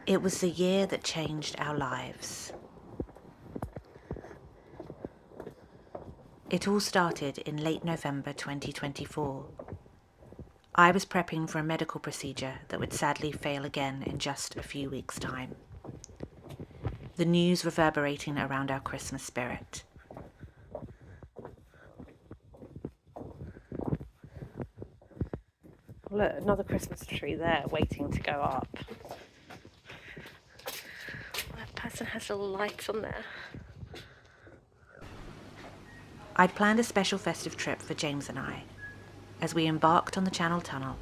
It was the year that changed our lives. It all started in late November 2024. I was prepping for a medical procedure that would sadly fail again in just a few weeks' time. The news reverberating around our Christmas spirit. Look, another Christmas tree there waiting to go up. That person has little lights on there. I'd planned a special festive trip for James and I, as we embarked on the Channel Tunnel,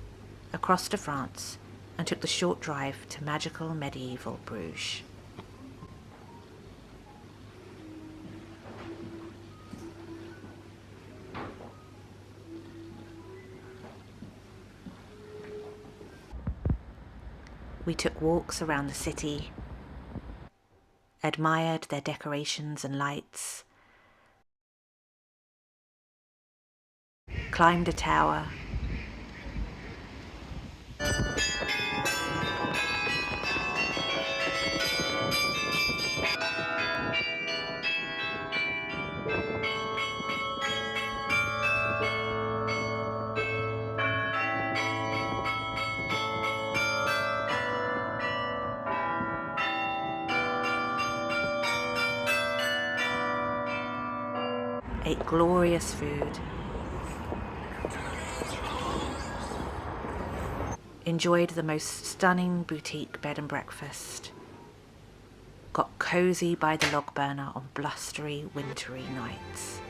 across to France, and took the short drive to magical medieval Bruges. We took walks around the city, admired their decorations and lights, climbed a tower, ate glorious food, enjoyed the most stunning boutique bed and breakfast, got cozy by the log burner on blustery, wintry nights.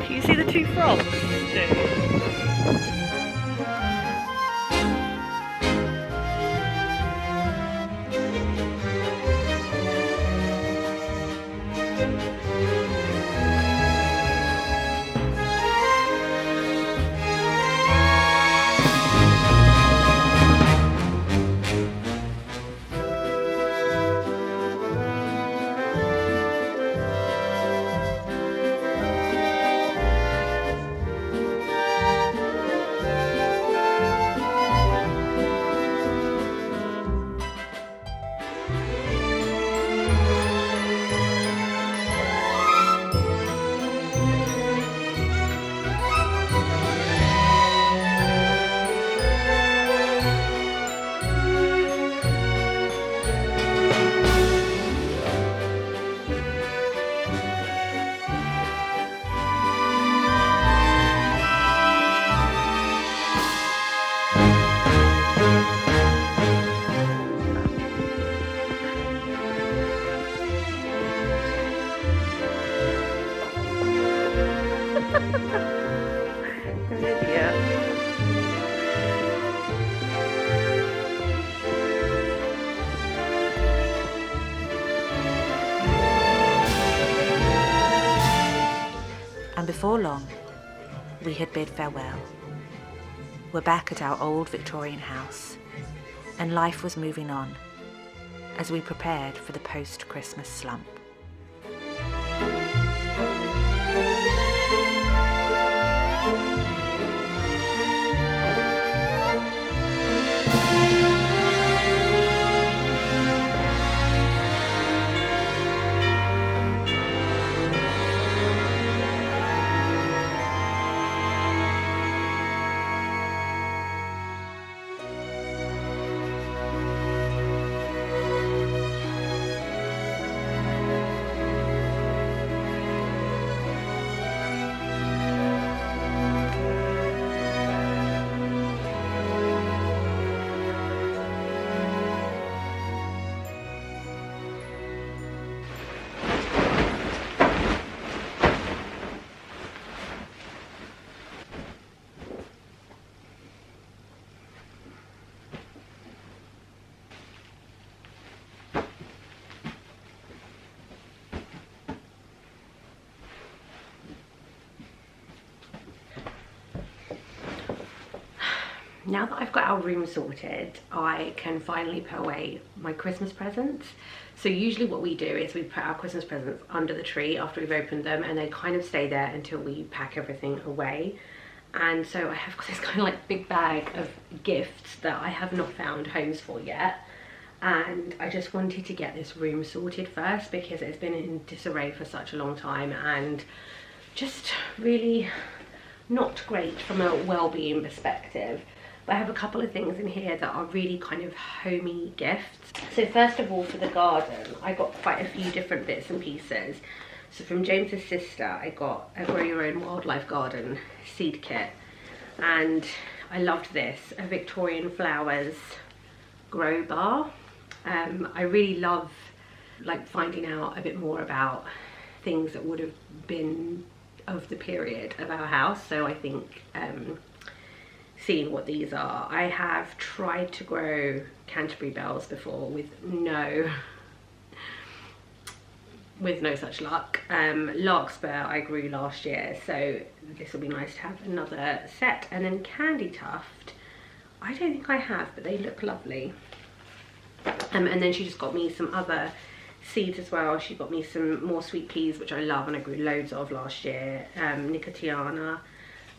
Can you see the two frogs? And before long, we had bid farewell. We're back at our old Victorian house, and life was moving on as we prepared for the post-Christmas slump. now that I've got our room sorted, I can finally put away my Christmas presents. So usually what we do is we put our Christmas presents under the tree after we've opened them, and they kind of stay there until we pack everything away. And so I have got this kind of like big bag of gifts that I have not found homes for yet. And I just wanted to get this room sorted first because it's been in disarray for such a long time and just really not great from a well-being perspective. But I have a couple of things in here that are really kind of homey gifts. So first of all, for the garden, I got quite a few different bits and pieces. So from James's sister, I got a Grow Your Own Wildlife Garden seed kit. And I loved this, a Victorian flowers grow bar. I really love like finding out a bit more about things that would have been of the period of our house. So I think seeing what these are. I have tried to grow Canterbury bells before with no such luck. Larkspur I grew last year, so this will be nice to have another set. And then Candy Tuft, I don't think I have, but they look lovely. And then she just got me some other seeds as well. She got me some more sweet peas, which I love and I grew loads of last year. Nicotiana,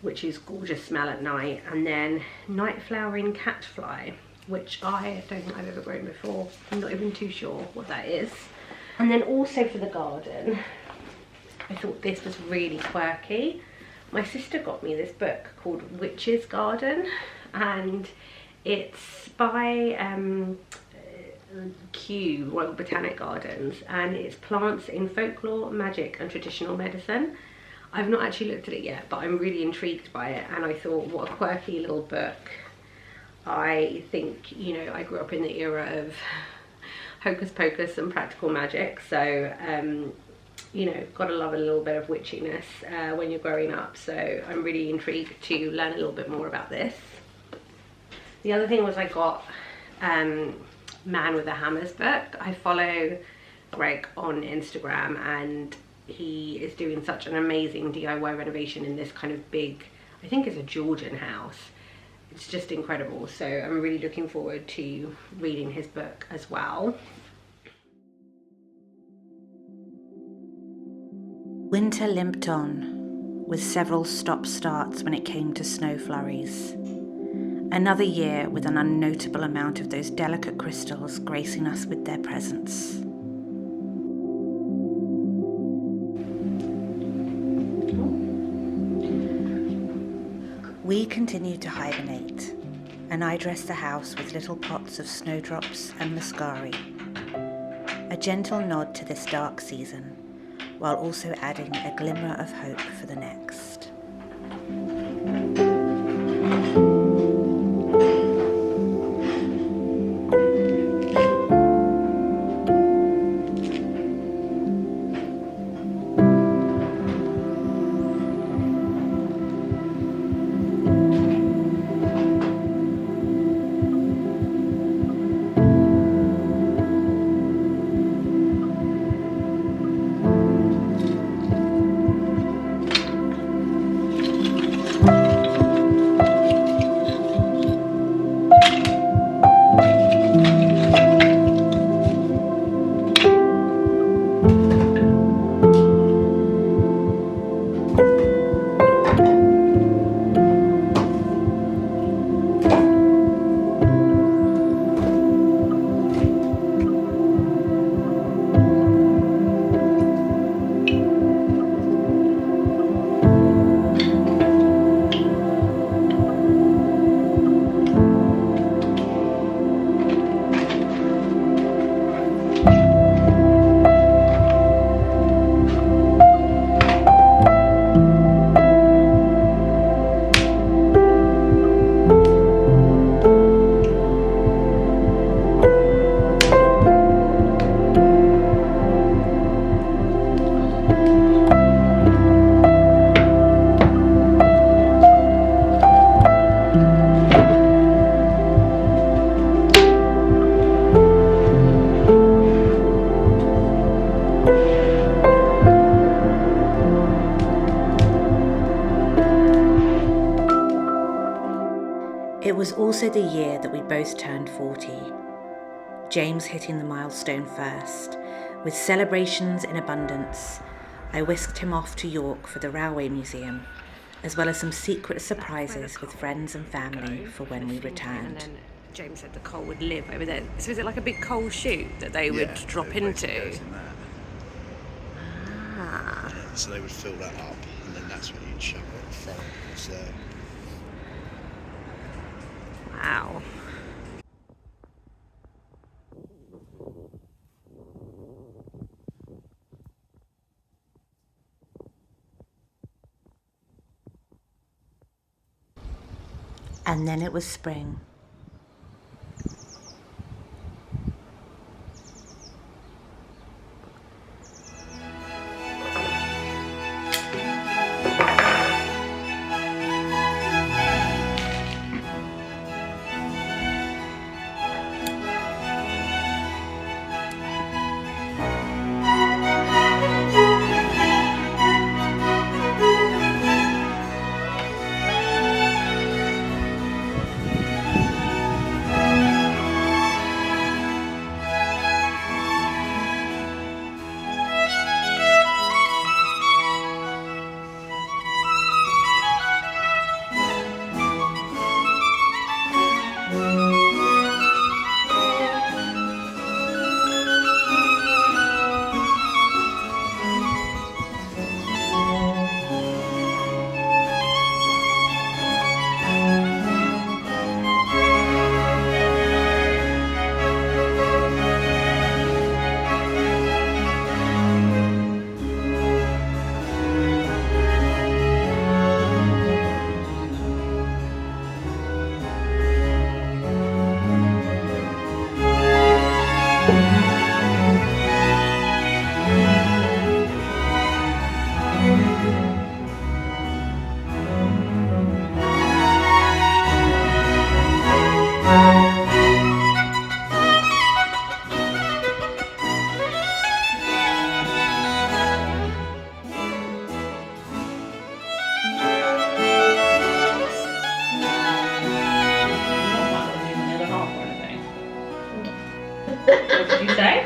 which is gorgeous smell at night. And then night flowering catfly, which I don't think I've ever grown before. I'm not even too sure what that is. And then also for the garden, I thought this was really quirky. My sister got me this book called Witch's Garden, and it's by Kew Royal Botanic Gardens, and it's plants in folklore, magic and traditional medicine. I've not actually looked at it yet, but I'm really intrigued by it, and I thought, what a quirky little book. I think, you know, I grew up in the era of hocus pocus and practical magic, so you know, gotta love a little bit of witchiness when you're growing up. So I'm really intrigued to learn a little bit more about this. The other thing was I got Man with a Hammers book. I follow Greg on Instagram, and he is doing such an amazing DIY renovation in this kind of big, I think it's a Georgian house. It's just incredible, so I'm really looking forward to reading his book as well. Winter limped on, with several stop-starts when it came to snow flurries. Another year with an unnotable amount of those delicate crystals gracing us with their presence. We continued to hibernate, and I dressed the house with little pots of snowdrops and muscari. A gentle nod to this dark season, while also adding a glimmer of hope for the next. also the year that we both turned 40. James hitting the milestone first. With celebrations in abundance, I whisked him off to York for the Railway Museum, as well as some secret surprises with friends and family for when we returned. And then James said the coal would live over there. So is it like a big coal chute that they would drop into? Ah. Yeah, so they would fill that up, and then that's when you'd shove it from. So. Wow. And then it was spring. What did you say?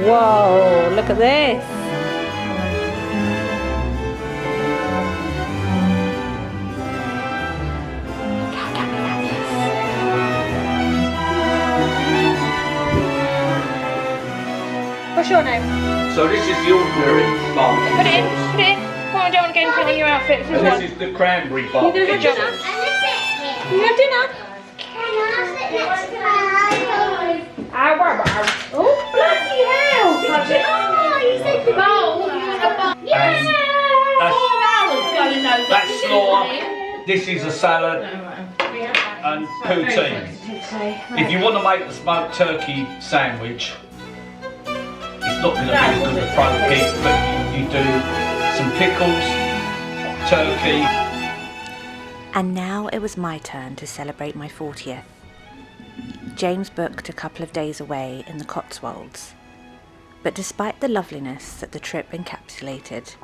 Whoa, look at this. What's your name? So this is the ordinary bulb. Put it in, put it in. Come on, I don't want to get anything on your outfit. This is And one. this is the cranberry bulb. Good job. You have dinner? Oh, bloody hell! That's slaw. This is a salad and poutine. If you want to make the smoked turkey sandwich, it's not going to be as good as front pig, but you do some pickles, turkey. And now it was my turn to celebrate my 40th. James booked a couple of days away in the Cotswolds. But despite the loveliness that the trip encapsulated,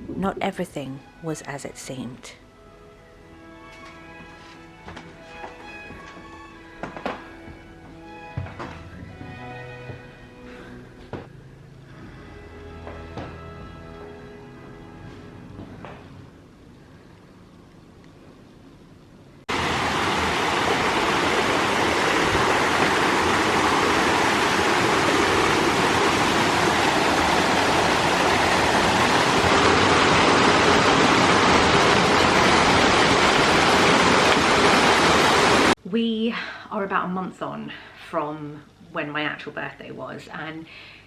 not everything was as it seemed. we're about a month on from when my actual birthday was, and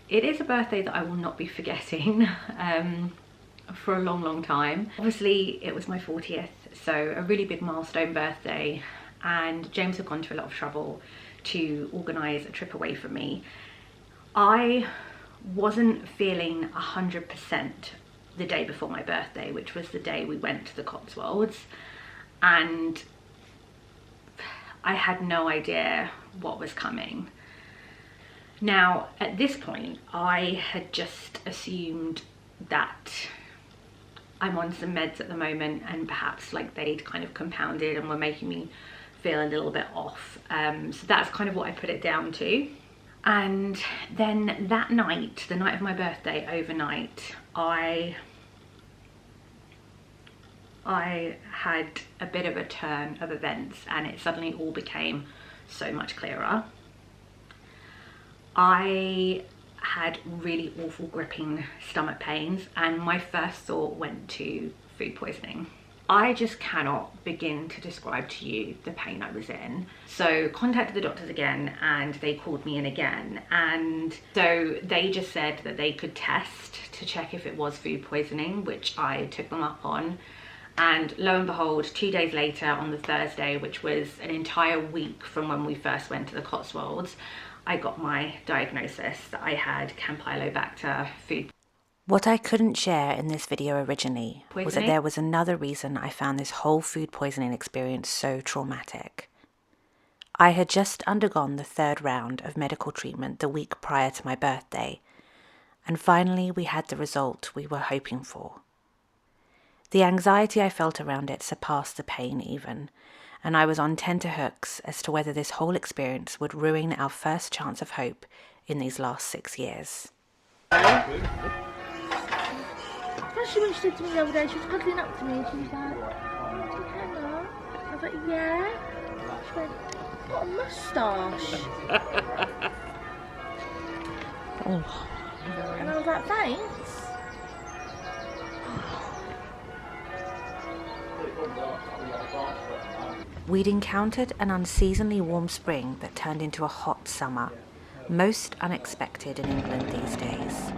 it is a birthday that I will not be forgetting for a long, long time. Obviously, it was my 40th, so a really big milestone birthday, and James had gone to a lot of trouble to organise a trip away from me. I wasn't feeling 100% the day before my birthday, which was the day we went to the Cotswolds, and I had no idea what was coming. Now, at this point, I had just assumed that I'm on some meds at the moment, and perhaps like they'd kind of compounded and were making me feel a little bit off. So that's kind of what I put it down to. And then that night, the night of my birthday, overnight, I had a bit of a turn of events, and it suddenly all became so much clearer. I had really awful gripping stomach pains, and my first thought went to food poisoning. I just cannot begin to describe to you the pain I was in. So contacted the doctors again, and they called me in again, and so they just said that they could test to check if it was food poisoning, which I took them up on. And lo and behold, 2 days later, on the Thursday, which was an entire week from when we first went to the Cotswolds, I got my diagnosis that I had Campylobacter food. What I couldn't share in this video originally was that Poisoning? there was another reason I found this whole food poisoning experience so traumatic. I had just undergone the 3rd round of medical treatment the week prior to my birthday, and finally we had the result we were hoping for. The anxiety I felt around it surpassed the pain even, and I was on tenterhooks as to whether this whole experience would ruin our first chance of hope in these last 6 years. Especially when she said to me the other day, she was cuddling up to me and she was like, "Oh, Hannah?" I was like, "Yeah." She went, "What a moustache." Oh. And I was like, "Thanks." We'd encountered an unseasonably warm spring that turned into a hot summer, most unexpected in England these days.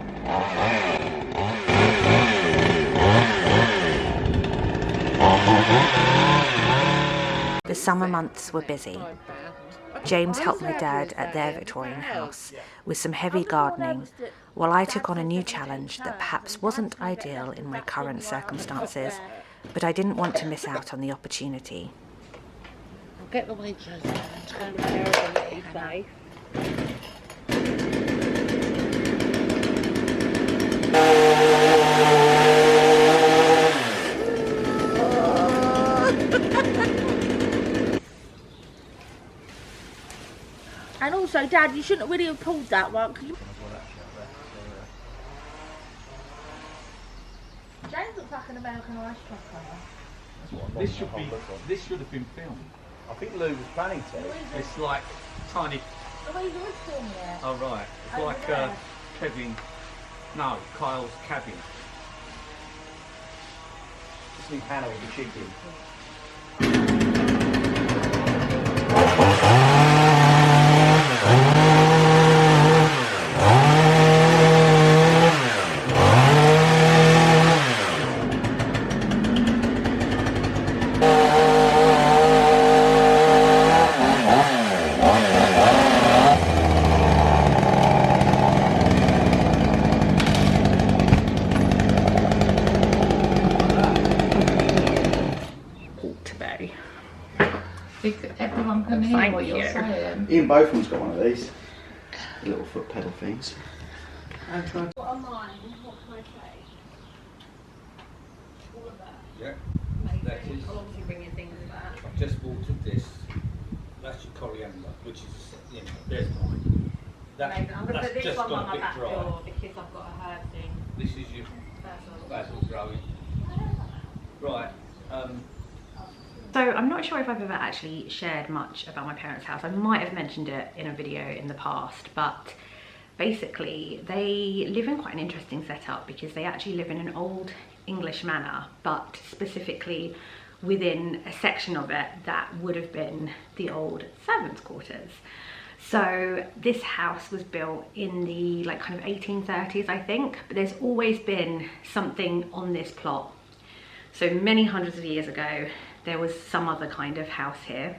The summer months were busy. James helped my dad at their Victorian house with some heavy gardening, while I took on a new challenge that perhaps wasn't ideal in my current circumstances, but I didn't want to miss out on the opportunity. I'll get the waitress and turn the hair on and be safe. And also, Dad, you shouldn't really have pulled that one. James looks like an American Irish trucker. This should have been filmed. I think Lou was planning to. It's like tiny. The way you was filming it. Oh right, it's Over like there. Kevin. No, Kyle's cabin. Just need Hannah with the chicken. Everyone can hear what you're saying. Ian Bofum's got one of these. The little foot pedal things. What am I? What can I say? All of that. Yeah. That is. I'll obviously bring you things back. I've just watered this. That's your coriander, which is, you know, there's mine. Amazing. I'm going to put this just one gone on a my bit back dry. door because I've got a herb thing. This is your basil growing. Right. So I'm not sure if I've ever actually shared much about my parents' house. I might have mentioned it in a video in the past, but basically they live in quite an interesting setup because they actually live in an old English manor, but specifically within a section of it that would have been the old servants' quarters. So this house was built in the like kind of 1830s, I think, but there's always been something on this plot. So many hundreds of years ago, there was some other kind of house here,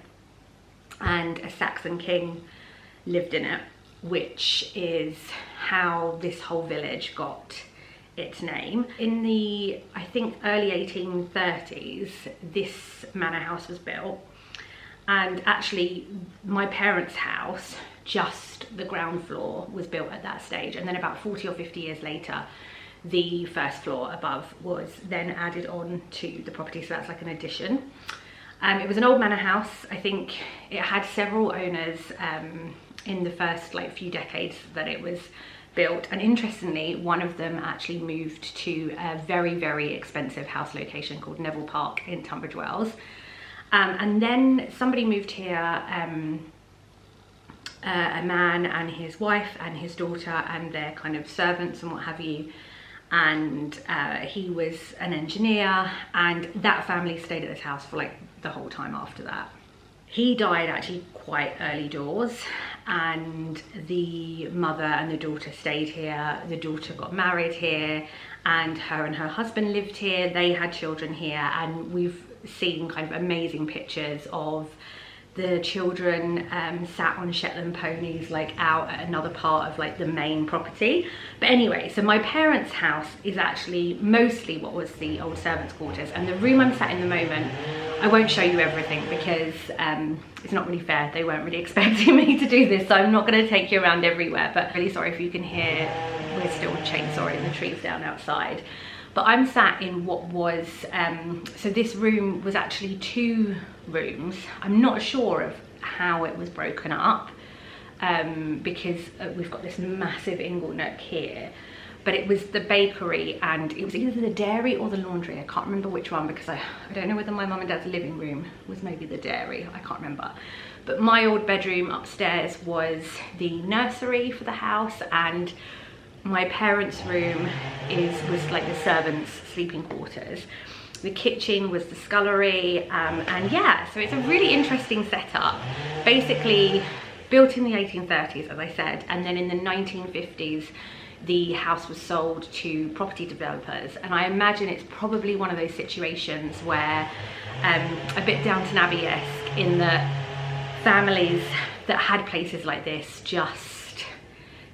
and a Saxon king lived in it, which is how this whole village got its name. In the, I think, early 1830s, this manor house was built. And actually, my parents' house, just the ground floor, was built at that stage. And then about 40 or 50 years later, the first floor above was then added on to the property. So that's like an addition. It was an old manor house. I think it had several owners in the first like few decades that it was built. And interestingly, one of them actually moved to a very, very expensive house location called Neville Park in Tunbridge Wells. And then somebody moved here, a man and his wife and his daughter and their kind of servants and what have you. And he was an engineer, and that family stayed at this house for like the whole time after that. He died actually quite early doors, and the mother and the daughter stayed here. The daughter got married here, and her husband lived here. They had children here, and we've seen kind of amazing pictures of the children sat on Shetland ponies like out at another part of like the main property. But anyway, so my parents' house is actually mostly what was the old servants' quarters, and the room I'm sat in the moment, I won't show you everything because it's not really fair. They weren't really expecting me to do this, so I'm not going to take you around everywhere. But really sorry if you can hear, we're still chainsawing the trees down outside. But I'm sat in what was, so this room was actually 2 rooms. I'm not sure of how it was broken up because we've got this massive ingle nook here. But it was the bakery, and it was either the dairy or the laundry. I can't remember which one because I don't know whether my mum and dad's living room was maybe the dairy. I can't remember. But my old bedroom upstairs was the nursery for the house, and my parents' room was like the servants' sleeping quarters. The kitchen was the scullery, and yeah, so it's a really interesting setup. Basically built in the 1830s, as I said, and then in the 1950s, the house was sold to property developers. And I imagine it's probably one of those situations where, a bit Downton Abbey-esque, in that families that had places like this just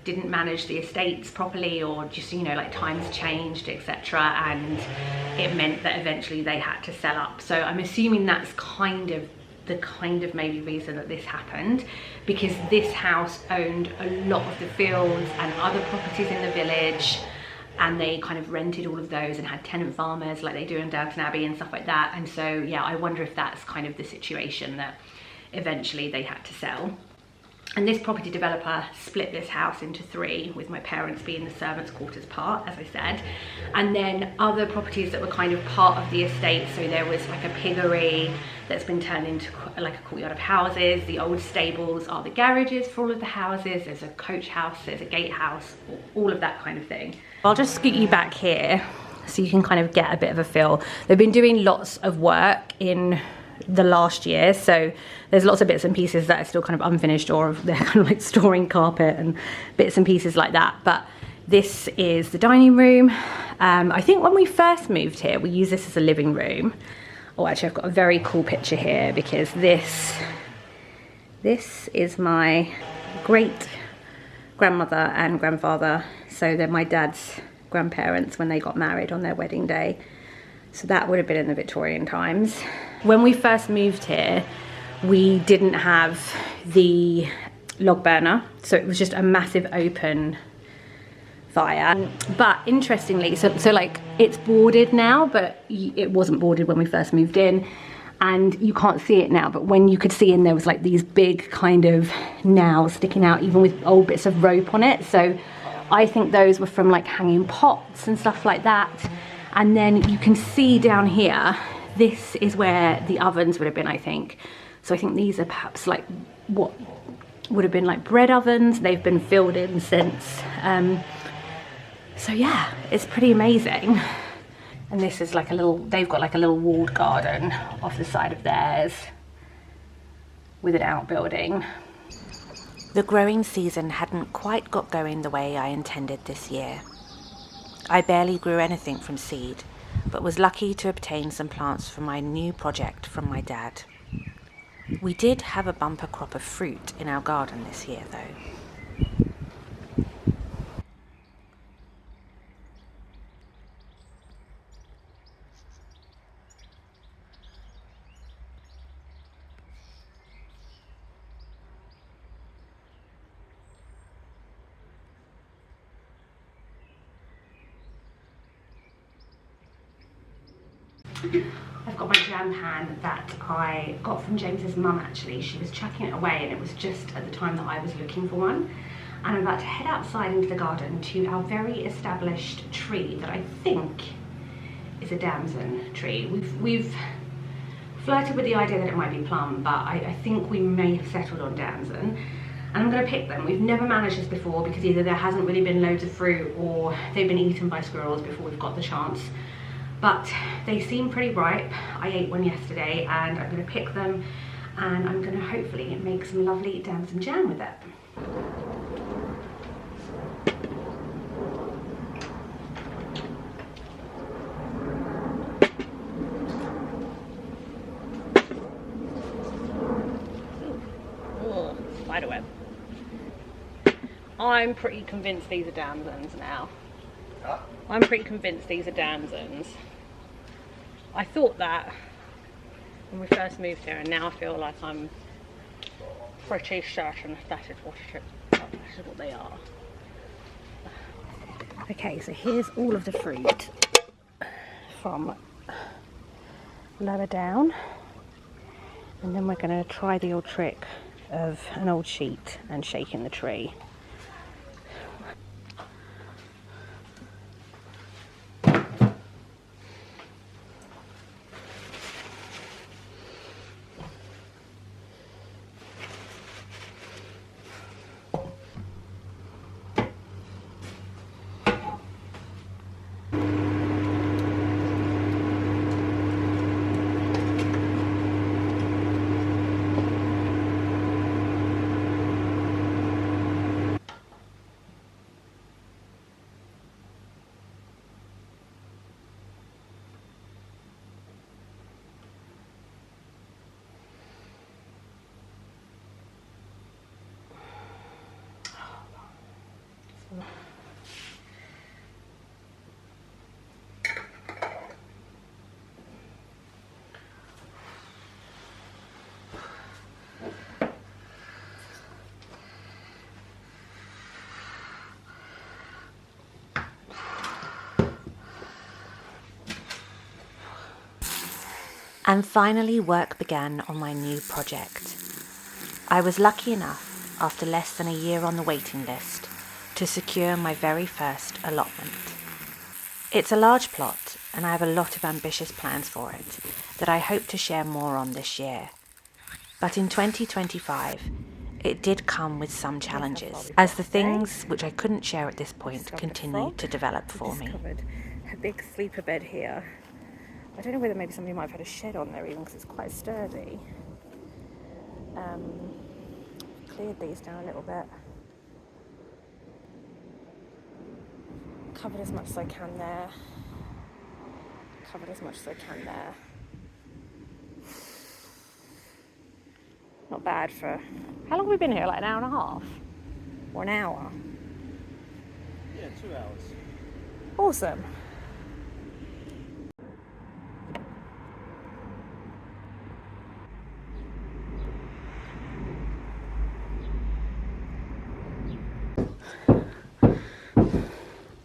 didn't manage the estates properly, or just, you know, like times changed, etc., and it meant that eventually they had to sell up. So I'm assuming that's kind of the maybe reason that this happened, because this house owned a lot of the fields and other properties in the village, and they kind of rented all of those and had tenant farmers like they do in Downton Abbey and stuff like that. And so yeah, I wonder if that's kind of the situation that eventually they had to sell. And this property developer split this house into 3, with my parents being the servants' quarters part, as I said. And then other properties that were kind of part of the estate. So there was like a piggery that's been turned into like a courtyard of houses. The old stables are the garages for all of the houses. There's a coach house, there's a gatehouse, all of that kind of thing. I'll just scoot you back here so you can kind of get a bit of a feel. They've been doing lots of work in the last year, so there's lots of bits and pieces that are still kind of unfinished, or they're kind of like storing carpet and bits and pieces like that. But this is the dining room. I think when we first moved here, we used this as a living room. Oh, actually I've got a very cool picture here, because this is my great grandmother and grandfather. So they're my dad's grandparents when they got married on their wedding day. So that would have been in the Victorian times. When we first moved here, we didn't have the log burner, so it was just a massive open fire. But interestingly, so like it's boarded now, but it wasn't boarded when we first moved in, and you can't see it now, but when you could see in, there was like these big kind of nails sticking out, even with old bits of rope on it. So I think those were from like hanging pots and stuff like that. And then you can see down here, this is where the ovens would have been, I think. So I think these are perhaps like what would have been like bread ovens. They've been filled in since. So yeah, it's pretty amazing. And this is like a little, they've got like a little walled garden off the side of theirs with an outbuilding. The growing season hadn't quite got going the way I intended this year. I barely grew anything from seed, but was lucky to obtain some plants for my new project from my dad. We did have a bumper crop of fruit in our garden this year, though. I've got my jam pan that I got from James's mum actually. She was chucking it away and it was just at the time that I was looking for one. And I'm about to head outside into the garden to our very established tree that I think is a damson tree. We've flirted with the idea that it might be plum, but I think we may have settled on damson. And I'm going to pick them. We've never managed this before because either there hasn't really been loads of fruit or they've been eaten by squirrels before we've got the chance. But they seem pretty ripe. I ate one yesterday and I'm going to pick them and I'm going to hopefully make some lovely damson jam with it. Oh, spiderweb. I'm pretty convinced these are damsons now. Huh? I'm pretty convinced these are damsons. I thought that when we first moved here, and now I feel like I'm pretty certain that is what they are. Okay, so here's all of the fruit from lower down, and then we're going to try the old trick of an old sheet and shaking the tree. And finally work began on my new project. I was lucky enough, after less than a year on the waiting list, to secure my very first allotment. It's a large plot and I have a lot of ambitious plans for it that I hope to share more on this year. But in 2025, it did come with some challenges, as the things which I couldn't share at this point continued to develop for me. Discovered a big sleeper bed here. I don't know whether maybe somebody might have had a shed on there even because it's quite sturdy. Cleared these down a little bit. Covered as much as I can there. Covered as much as I can there. Not bad for... How long have we been here? Like an hour and a half? Or an hour? Yeah, 2 hours. Awesome.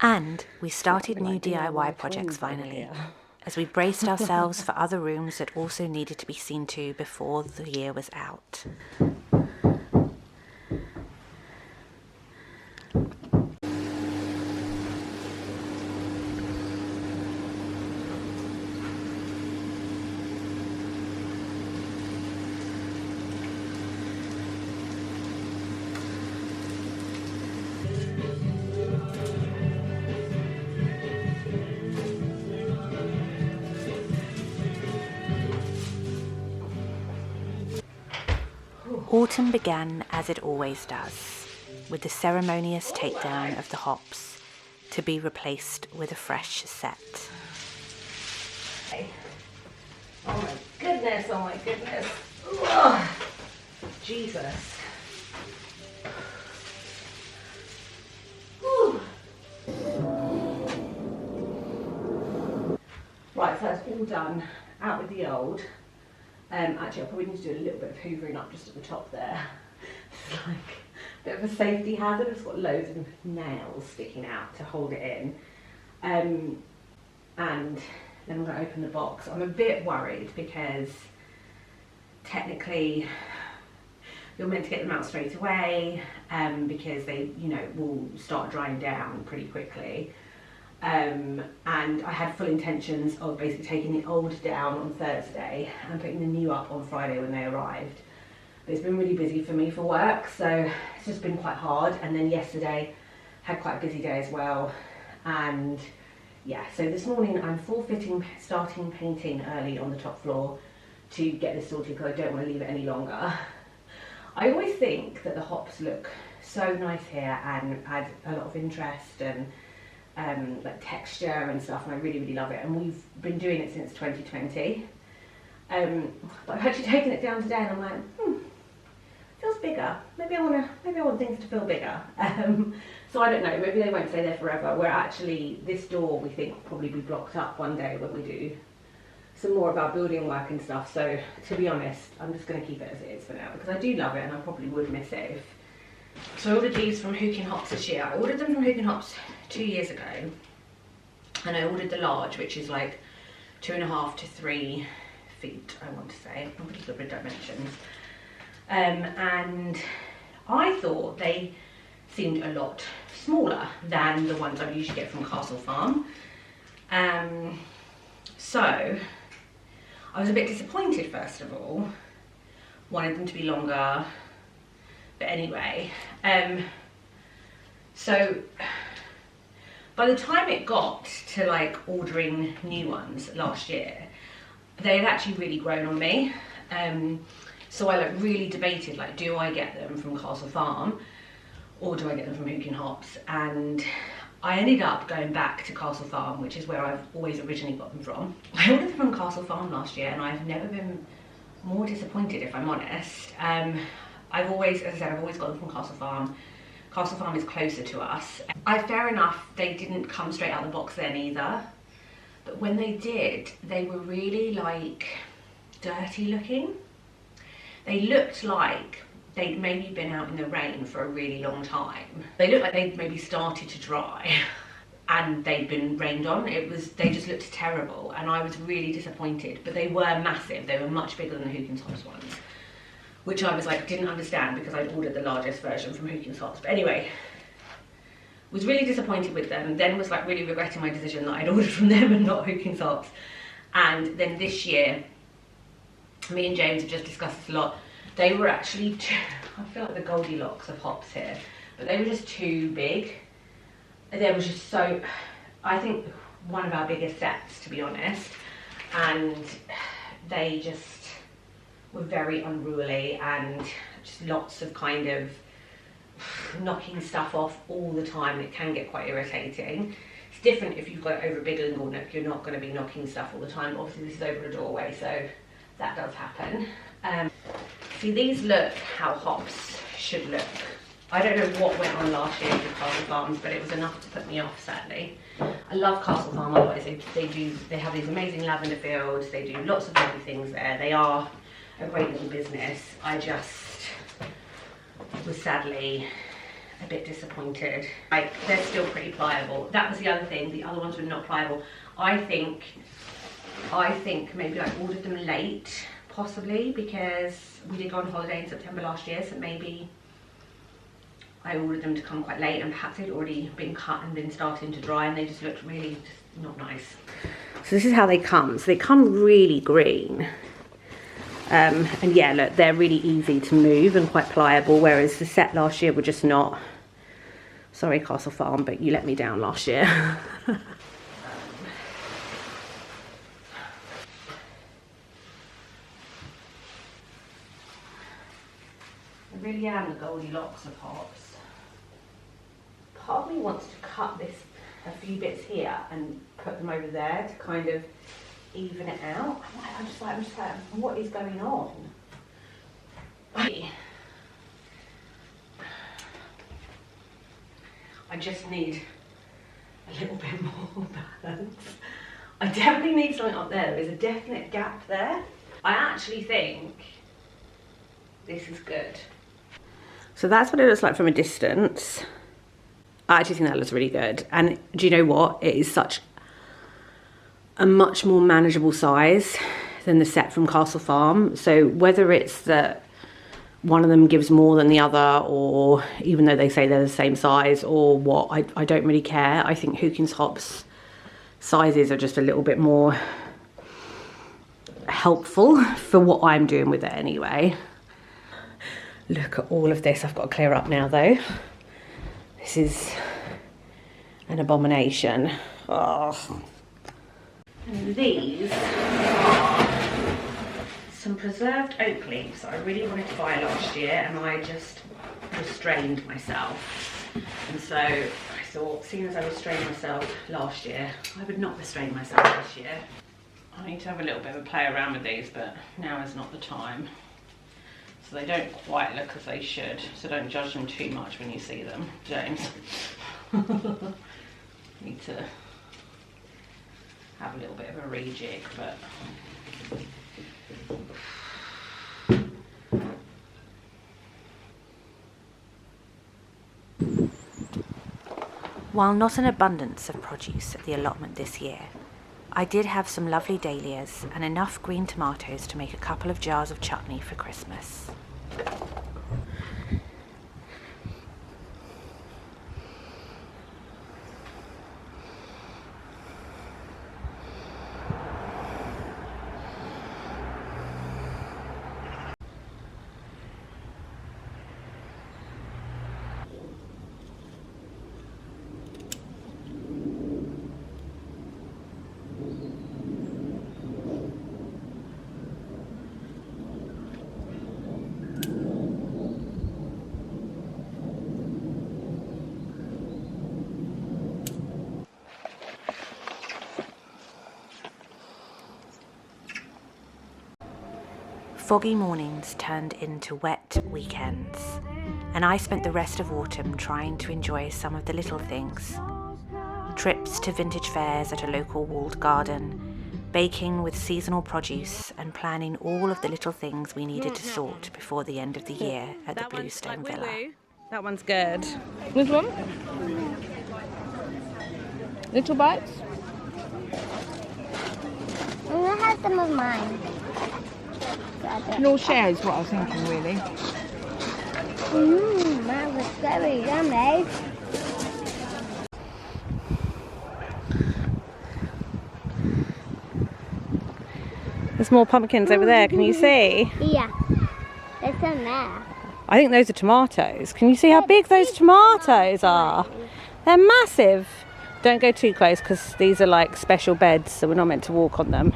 And we started new DIY projects finally, as we braced ourselves for other rooms that also needed to be seen to before the year was out. Autumn began as it always does, with the ceremonious takedown of the hops to be replaced with a fresh set. Oh my goodness, oh my goodness. Ugh. Jesus. Whew. Right, so that's all done. Out with the old. Actually, I probably need to do a little bit of hoovering up just at the top there. It's like a bit of a safety hazard. It's got loads of nails sticking out to hold it in. And then I'm going to open the box. I'm a bit worried because technically you're meant to get them out straight away because they, you know, will start drying down pretty quickly. And I had full intentions of basically taking the old down on Thursday and putting the new up on Friday when they arrived. But it's been really busy for me for work, so it's just been quite hard. And then yesterday had quite a busy day as well. And yeah, so this morning I'm starting painting early on the top floor to get this sorted because I don't want to leave it any longer. I always think that the hops look so nice here and add a lot of interest and like texture and stuff, and I really, really love it. And we've been doing it since 2020. But I've actually taken it down today and I'm like, feels bigger. Maybe I want things to feel bigger. So I don't know, maybe they won't stay there forever. Where actually this door we think will probably be blocked up one day when we do some more of our building work and stuff. So to be honest, I'm just going to keep it as it is for now because I do love it and I probably would miss it if. So I ordered these from Hooking Hops this year. I ordered them from Hooking Hops 2 years ago, and I ordered the large, which is like 2.5 to 3 feet, I want to say. I'm pretty good with dimensions. And I thought they seemed a lot smaller than the ones I usually get from Castle Farm. So I was a bit disappointed, first of all. Wanted them to be longer. But anyway, so by the time it got to like ordering new ones last year, they had actually really grown on me. So I like really debated, like, do I get them from Castle Farm or do I get them from Hooking Hops? And I ended up going back to Castle Farm, which is where I've always originally got them from. I ordered them from Castle Farm last year and I've never been more disappointed, if I'm honest. I've always, as I said, I've always got them from Castle Farm. Castle Farm is closer to us. Fair enough, they didn't come straight out of the box then either. But when they did, they were really like dirty looking. They looked like they'd maybe been out in the rain for a really long time. They looked like they'd maybe started to dry and they'd been rained on. They just looked terrible and I was really disappointed, but they were massive. They were much bigger than the Hooking Hops ones, which I was like, didn't understand because I'd ordered the largest version from Hooking Hops. But anyway, was really disappointed with them, then was like really regretting my decision that I'd ordered from them and not Hooking Hops. And then this year, me and James have just discussed this a lot. They were actually I feel like the Goldilocks of hops here, but they were just too big. There was just so, I think one of our biggest sets, to be honest, and they just were very unruly and just lots of kind of knocking stuff off all the time. It can get quite irritating. It's different if you've got it over a big lingual neck, you're not going to be knocking stuff all the time. Obviously this is over a doorway, so that does happen. See, these look how hops should look. I don't know what went on last year with Castle Farms, but it was enough to put me off, sadly. I love Castle Farm, otherwise they have these amazing lavender fields, they do lots of lovely things there. They are a great little business. I just was sadly a bit disappointed. Like, they're still pretty pliable. That was the other thing, the other ones were not pliable. I think maybe I ordered them late, possibly, because we did go on holiday in September last year, so maybe I ordered them to come quite late and perhaps they'd already been cut and been starting to dry and they just looked really just not nice. So this is how they come. So they come really green. And yeah, look, they're really easy to move and quite pliable, whereas the set last year were just not. Sorry, Castle Farm, but you let me down last year. really am the Goldilocks of hops. Part of me wants to cut a few bits here and put them over there to kind of even it out. I'm just like, what is going on? I just need a little bit more balance. I definitely need something up there. There is a definite gap there. I actually think this is good. So that's what it looks like from a distance. I actually think that looks really good. And do you know what? It is such a much more manageable size than the set from Castle Farm. So whether it's that one of them gives more than the other, or even though they say they're the same size, or what, I don't really care. I think Hookins Hops sizes are just a little bit more helpful for what I'm doing with it anyway. Look at all of this. I've got to clear up now though. This is an abomination. Oh. And these are some preserved oak leaves that I really wanted to buy last year, and I just restrained myself. And so I thought, seeing as I restrained myself last year, I would not restrain myself this year. I need to have a little bit of a play around with these, but now is not the time. So they don't quite look as they should, so don't judge them too much when you see them, James. Need to have a little bit of a rejig, but while not an abundance of produce at the allotment this year, I did have some lovely dahlias and enough green tomatoes to make a couple of jars of chutney for Christmas. Foggy mornings turned into wet weekends, and I spent the rest of autumn trying to enjoy some of the little things. Trips to vintage fairs at a local walled garden, baking with seasonal produce, and planning all of the little things we needed to sort before the end of the year at the Bluestone Villa. That one's good. Which one? Little bites? I'm gonna have some of mine. No share is what I was thinking, really. That was very yummy. There's more pumpkins over there, can you see? Yeah, there's some there. I think those are tomatoes. Can you see how big those tomatoes are? They're massive. Don't go too close because these are like special beds, so we're not meant to walk on them.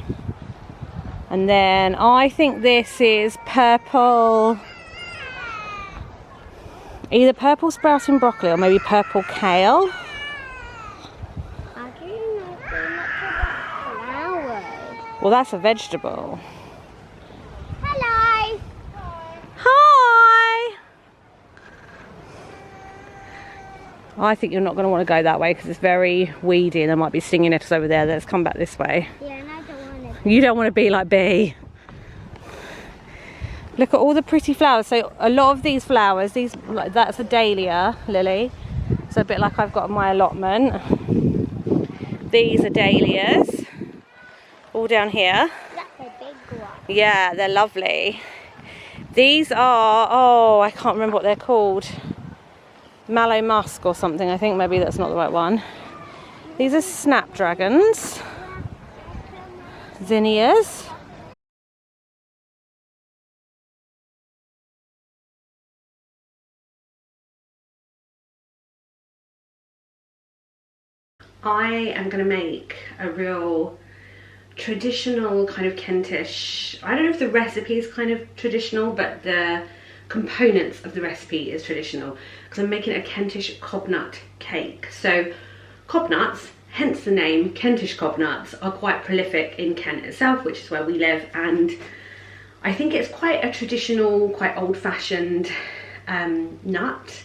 And then I think this is purple, either purple sprouting broccoli or maybe purple kale. I didn't know so much about flowers. Well, that's a vegetable. Hello. Hi! I think you're not going to want to go that way because it's very weedy and there might be stinging nettles over there. Let's come back this way. Yeah, and I don't want to. You don't want to be like Bee. Look at all the pretty flowers. So a lot of these flowers, that's a dahlia lily. So a bit like I've got on my allotment. These are dahlias. All down here. That's a big one. Yeah, they're lovely. These are, oh, I can't remember what they're called. Mallow musk or something. I think maybe that's not the right one. These are snapdragons. Zinnias. I am going to make a real traditional kind of Kentish, I don't know if the recipe is kind of traditional, but the components of the recipe is traditional, because I'm making a Kentish cobnut cake. So cobnuts, hence the name Kentish cobnuts, are quite prolific in Kent itself, which is where we live, and I think it's quite a traditional, quite old-fashioned nut.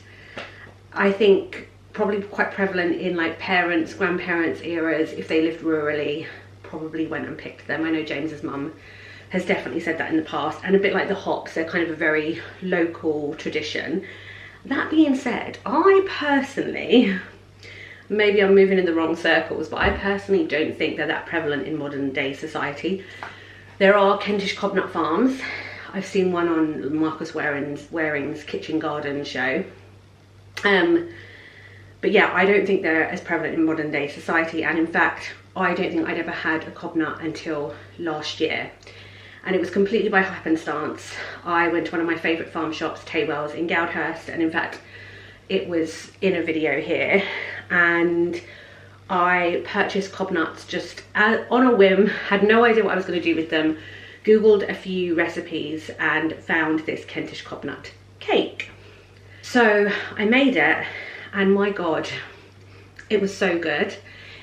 I think probably quite prevalent in like parents, grandparents eras. If they lived rurally, probably went and picked them. I know James's mum has definitely said that in the past, and a bit like the hops, they're kind of a very local tradition. That being said, I personally, maybe I'm moving in the wrong circles, but I personally don't think they're that prevalent in modern day society. There are Kentish cobnut farms. I've seen one on Marcus Waring's Kitchen Garden show. But yeah, I don't think they're as prevalent in modern day society, and in fact, I don't think I'd ever had a cobnut until last year. And it was completely by happenstance. I went to one of my favourite farm shops, Taywell's in Goudhurst, and in fact it was in a video here, and I purchased cobnuts just on a whim, had no idea what I was going to do with them, googled a few recipes and found this Kentish cobnut cake. So I made it, and my god, it was so good.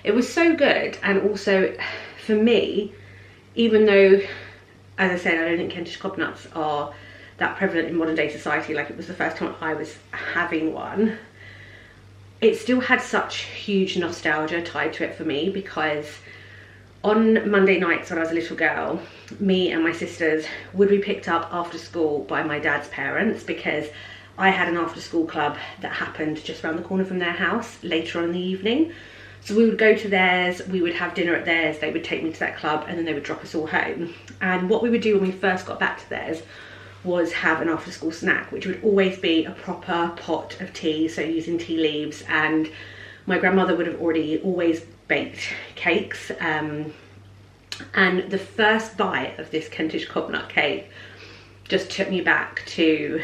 It was so good, and also for me, even though, as I said, I don't think Kentish cobnuts are that prevalent in modern day society, like it was the first time I was having one, it still had such huge nostalgia tied to it for me, because on Monday nights when I was a little girl, me and my sisters would be picked up after school by my dad's parents, because I had an after school club that happened just around the corner from their house later on in the evening. So we would go to theirs, we would have dinner at theirs, they would take me to that club, and then they would drop us all home. And what we would do when we first got back to theirs was have an after school snack, which would always be a proper pot of tea, so using tea leaves, and my grandmother would have always baked cakes. And the first bite of this Kentish cobnut cake just took me back to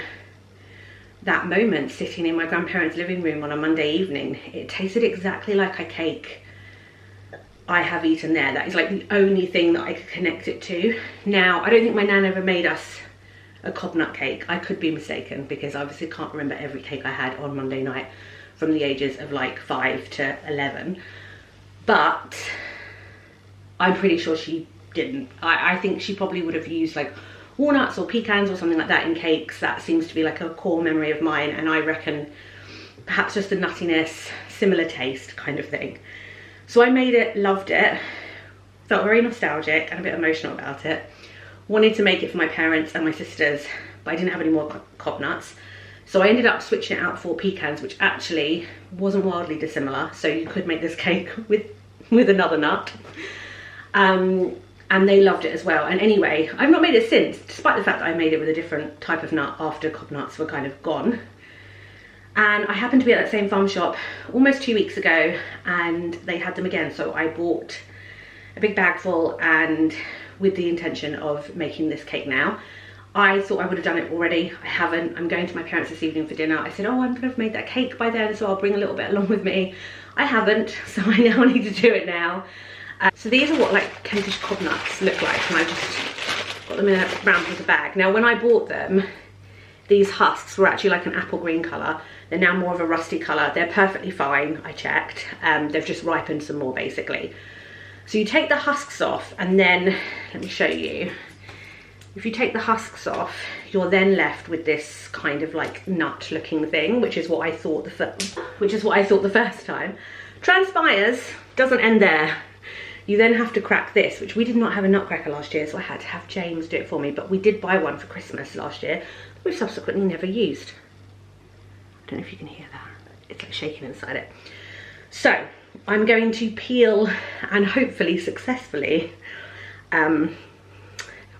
that moment sitting in my grandparents' living room on a Monday evening. It tasted exactly like a cake I have eaten there. That is like the only thing that I could connect it to. Now, I don't think my nan ever made us a cobnut cake. I could be mistaken, because I obviously can't remember every cake I had on Monday night from the ages of like 5 to 11. But I'm pretty sure she didn't. I think she probably would have used like walnuts or pecans or something like that in cakes. That seems to be like a core memory of mine, and I reckon perhaps just the nuttiness, similar taste kind of thing. So I made it, loved it, felt very nostalgic and a bit emotional about it. Wanted to make it for my parents and my sisters, but I didn't have any more cobnuts. So I ended up switching it out for pecans, which actually wasn't wildly dissimilar. So you could make this cake with another nut. And they loved it as well. And anyway, I've not made it since, despite the fact that I made it with a different type of nut after cobnuts were kind of gone. And I happened to be at that same farm shop almost 2 weeks ago, and they had them again. So I bought a big bag full, and with the intention of making this cake now. I thought I would have done it already. I haven't. I'm going to my parents this evening for dinner. I said, oh, I'm gonna have made that cake by then, so I'll bring a little bit along with me. I haven't, so I now need to do it now. So these are what like Kentish cobnuts look like, and I just got them in a brown paper bag. Now when I bought them, these husks were actually like an apple green colour. They're now more of a rusty colour. They're perfectly fine, I checked. They've just ripened some more basically. So you take the husks off, and then, let me show you. If you take the husks off, you're then left with this kind of like nut looking thing, which is what I thought the first time. Transpires, doesn't end there. You then have to crack this, which we did not have a nutcracker last year, so I had to have James do it for me, but we did buy one for Christmas last year, we've subsequently never used. I don't know if you can hear that. It's like shaking inside it. So I'm going to peel and hopefully successfully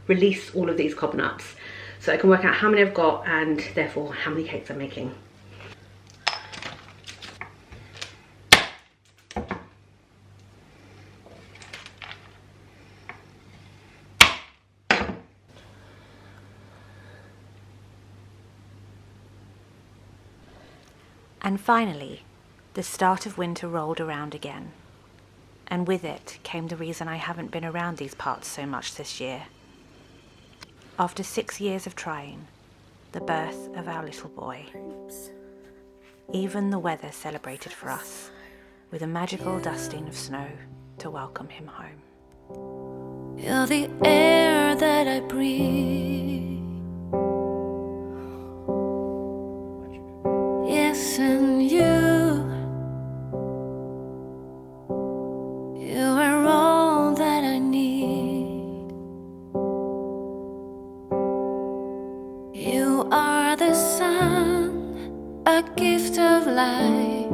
release all of these cobnuts, so I can work out how many I've got and therefore how many cakes I'm making. And finally, the start of winter rolled around again, and with it came the reason I haven't been around these parts so much this year. After 6 years of trying, the birth of our little boy. Even the weather celebrated for us with a magical dusting of snow to welcome him home. You're the air that I breathe. Yes, and you are all that I need. You are the sun, a gift of life.